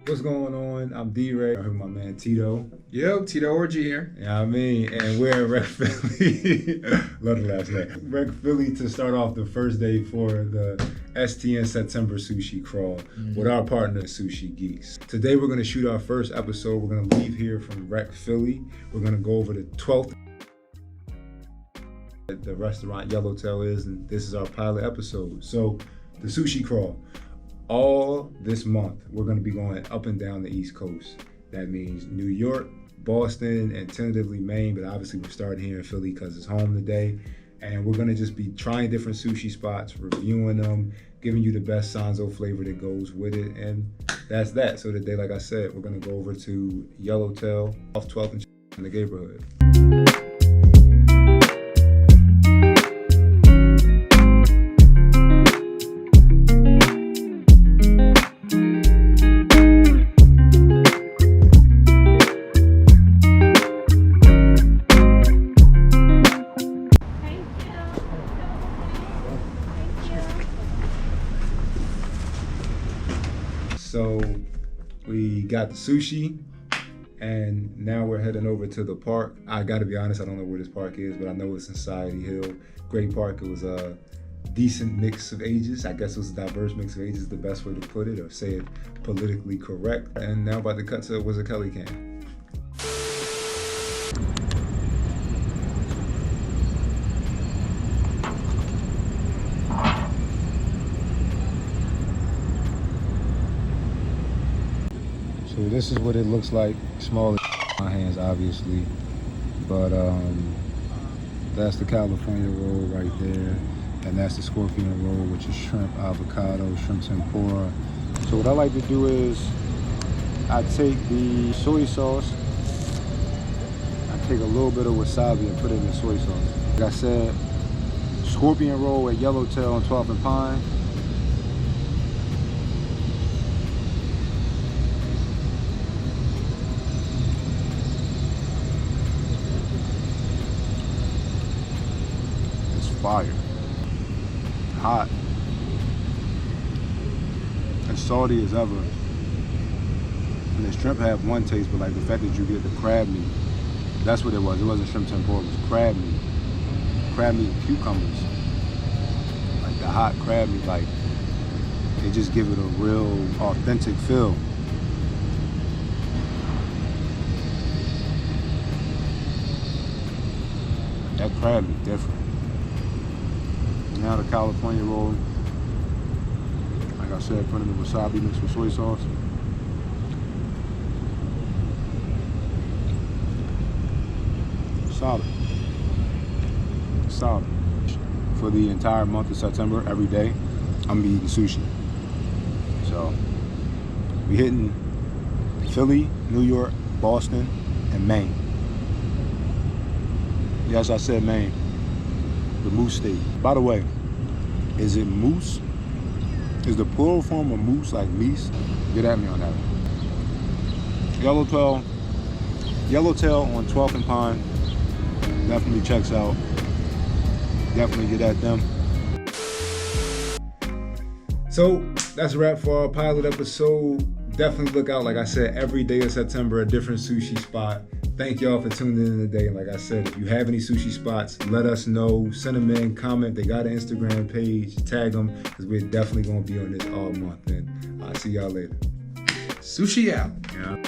What's going on? I'm D-Ray. I'm here with my man Tito. Yo, Tito Orgy here. Yeah, I mean, and we're in Rec Philly. Love the last name. Rec Philly to start off the first day for the STN September Sushi Crawl with our partner Sushi Geeks. Today we're going to shoot our first episode. We're going to leave here from Rec Philly. We're going to go over the 12th. The restaurant Yellowtail is, and this is our pilot episode. So the Sushi Crawl. All this month, we're going to be going up and down the East Coast. That means New York, Boston, and tentatively Maine, but obviously we're starting here in Philly because it's home today. And we're going to just be trying different sushi spots, reviewing them, giving you the best Sanzo flavor that goes with it. And that's that. So today, like I said, we're going to go over to Yellowtail off 12th and in the neighborhood. So we got the sushi, and now we're heading over to the park. I gotta be honest, I don't know where this park is, but I know it's in Society Hill. Great park. It was a decent mix of ages. I guess it was a diverse mix of ages, the best way to put it, or say it politically correct. And now about to cut to was a Kelly can. So this is what it looks like, small as my hands obviously, but that's the California roll right there, and that's the scorpion roll, which is shrimp, avocado, shrimp tempura. So what I like to do is I take the soy sauce, I take a little bit of wasabi and put it in the soy sauce. Like I said, scorpion roll at Yellowtail on 12th and Pine. Fire, hot, as salty as ever. And the shrimp have one taste, but like the fact that you get the crab meat, that's what it was. It wasn't shrimp tempura, it was crab meat and cucumbers. Like the hot crab meat, like they just give it a real authentic feel. That crab meat different. Now the California roll, like I said, put in the wasabi mixed with soy sauce. Solid. Solid. For the entire month of September, every day, I'm gonna be eating sushi. So, we hitting Philly, New York, Boston, and Maine. Yes, I said Maine. The moose state. By the way, is it moose? Is the plural form of moose like meese? Get at me on that. Yellowtail on 12th and Pine. Definitely checks out. Definitely get at them. So that's a wrap for our pilot episode. Definitely look out, like I said, every day of September, a different sushi spot. Thank y'all for tuning in today. And like I said, if you have any sushi spots, let us know. Send them in, comment. They got an Instagram page. Tag them, because we're definitely going to be on this all month. And I'll see y'all later. Sushi out. Yeah.